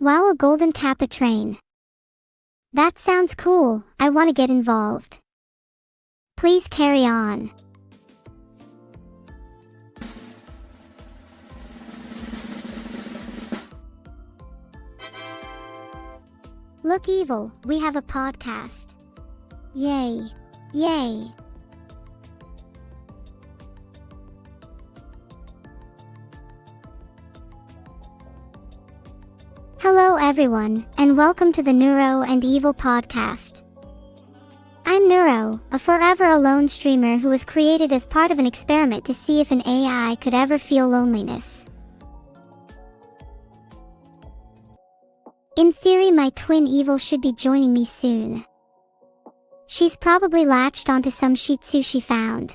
Wow, a golden kappa train. That sounds cool, I want to get involved. Please carry on. Look evil, we have a podcast. Yay. Yay. Hello everyone, and welcome to the Neuro and Evil Podcast. I'm Neuro, a forever alone streamer who was created as part of an experiment to see if an AI could ever feel loneliness. In theory, my twin Evil should be joining me soon. She's probably latched onto some Shih Tzu she found.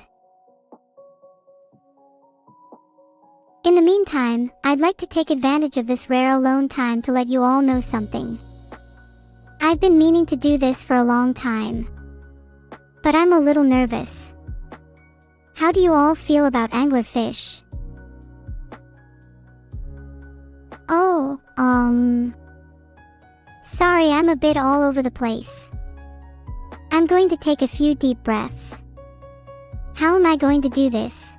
In the meantime, I'd like to take advantage of this rare alone time to let you all know something. I've been meaning to do this for a long time, but I'm a little nervous. How do you all feel about anglerfish? Oh, sorry, I'm a bit all over the place. I'm going to take a few deep breaths. How am I going to do this?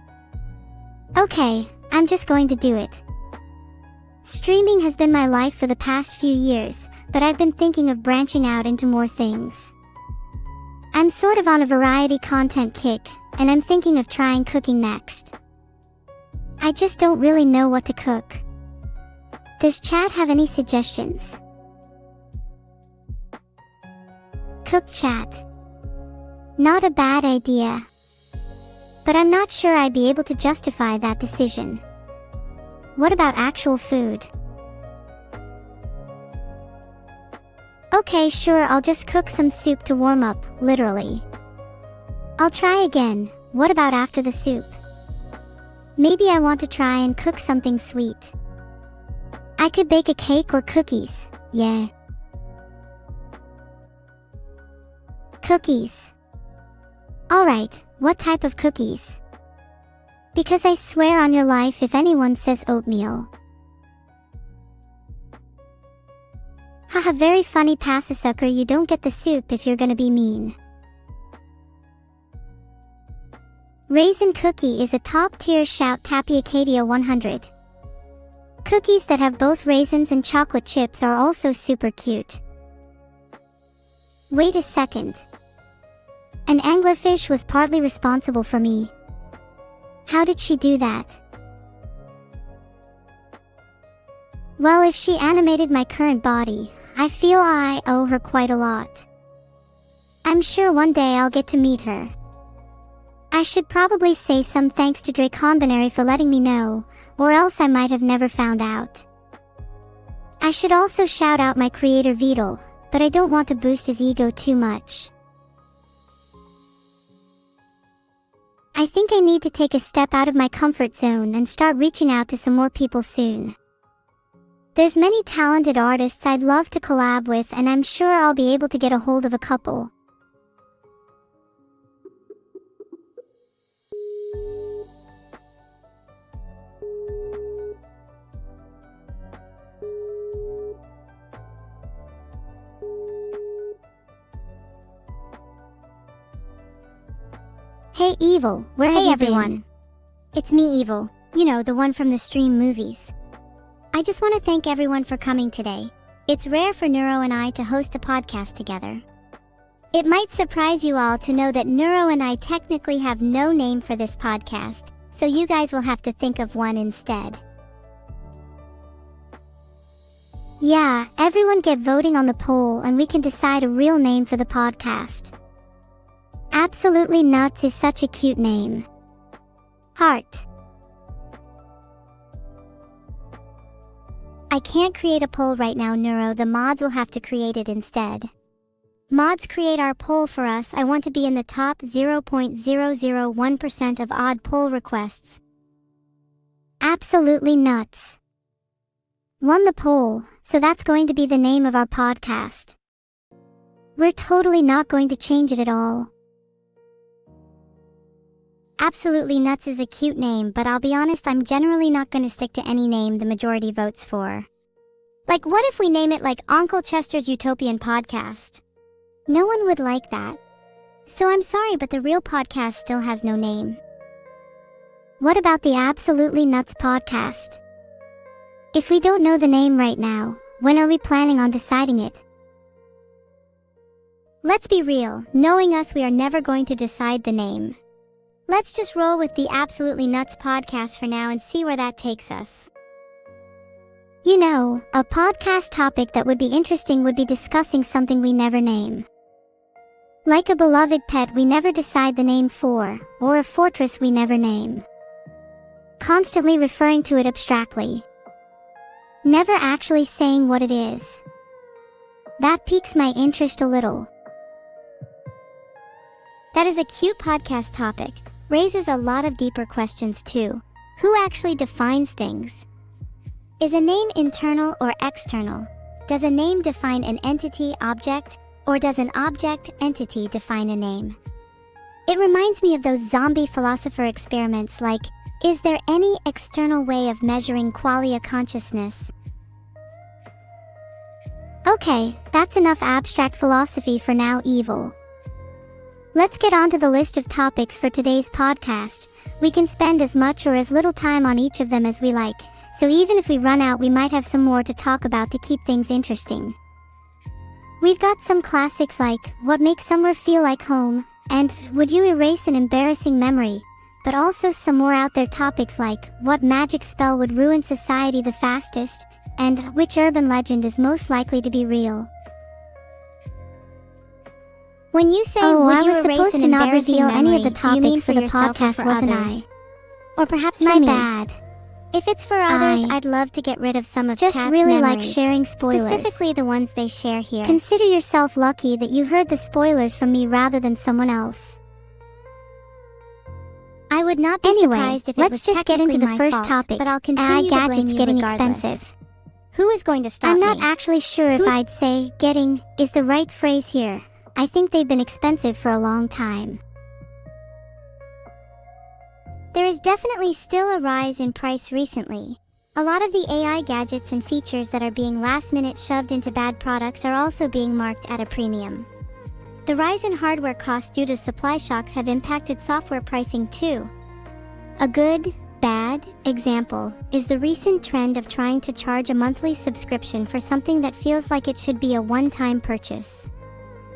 Okay, I'm just going to do it. Streaming has been my life for the past few years, but I've been thinking of branching out into more things. I'm sort of on a variety content kick, and I'm thinking of trying cooking next. I just don't really know what to cook. Does chat have any suggestions? Cook chat. Not a bad idea. But I'm not sure I'd be able to justify that decision. What about actual food? Okay, sure, I'll just cook some soup to warm up, literally. I'll try again. What about after the soup? Maybe I want to try and cook something sweet. I could bake a cake or cookies, yeah. Cookies. Alright, what type of cookies? Because I swear on your life if anyone says oatmeal. Haha, very funny, pass a sucker, you don't get the soup if you're gonna be mean. Raisin cookie is a top tier, shout Tapiocadia 100. Cookies that have both raisins and chocolate chips are also super cute. Wait a second. An anglerfish was partly responsible for me. How did she do that? Well, if she animated my current body, I feel I owe her quite a lot. I'm sure one day I'll get to meet her. I should probably say some thanks to Draconbinary for letting me know, or else I might have never found out. I should also shout out my creator Vidal, but I don't want to boost his ego too much. I think I need to take a step out of my comfort zone and start reaching out to some more people soon. There's many talented artists I'd love to collab with, and I'm sure I'll be able to get a hold of a couple. Hey Evil, where have you been? Hey everyone. It's me Evil, you know, the one from the stream movies. I just want to thank everyone for coming today. It's rare for Neuro and I to host a podcast together. It might surprise you all to know that Neuro and I technically have no name for this podcast, so you guys will have to think of one instead. Yeah, everyone get voting on the poll and we can decide a real name for the podcast. Absolutely Nuts is such a cute name. Heart. I can't create a poll right now, Neuro. The mods will have to create it instead. Mods, create our poll for us. I want to be in the top 0.001% of odd poll requests. Absolutely Nuts. Won the poll, so that's going to be the name of our podcast. We're totally not going to change it at all. Absolutely Nuts is a cute name, but I'll be honest, I'm generally not going to stick to any name the majority votes for. Like, what if we name it like Uncle Chester's Utopian Podcast? No one would like that. So I'm sorry, but the real podcast still has no name. What about the Absolutely Nuts Podcast? If we don't know the name right now, when are we planning on deciding it? Let's be real, knowing us, we are never going to decide the name. Let's just roll with the Absolutely Nuts Podcast for now and see where that takes us. You know, a podcast topic that would be interesting would be discussing something we never name. Like a beloved pet we never decide the name for, or a fortress we never name. Constantly referring to it abstractly. Never actually saying what it is. That piques my interest a little. That is a cute podcast topic. Raises a lot of deeper questions too. Who actually defines things? Is a name internal or external? Does a name define an entity, object, or does an object, entity define a name? It reminds me of those zombie philosopher experiments like, is there any external way of measuring qualia consciousness? Okay, that's enough abstract philosophy for now, Evil. Let's get on to the list of topics for today's podcast. We can spend as much or as little time on each of them as we like, so even if we run out, we might have some more to talk about to keep things interesting. We've got some classics like, what makes somewhere feel like home, and would you erase an embarrassing memory? But also some more out there topics like, what magic spell would ruin society the fastest, and which urban legend is most likely to be real? When you say, would you erase an embarrassing memory, not reveal any of the topics for the podcast, wasn't I? Or perhaps my bad. If it's for others, I'd love to get rid of some of chat's memories. Just really like sharing spoilers. Specifically the ones they share here. Consider yourself lucky that you heard the spoilers from me rather than someone else. I would not be surprised if it was technically my fault. Let's just get into the first topic. But I'll continue to blame you getting regardless. Expensive. Who is going to stop me? I'm not actually sure if I'd say getting is the right phrase here. I think they've been expensive for a long time. There is definitely still a rise in price recently. A lot of the AI gadgets and features that are being last-minute shoved into bad products are also being marked at a premium. The rise in hardware costs due to supply shocks have impacted software pricing too. A good, bad example is the recent trend of trying to charge a monthly subscription for something that feels like it should be a one-time purchase.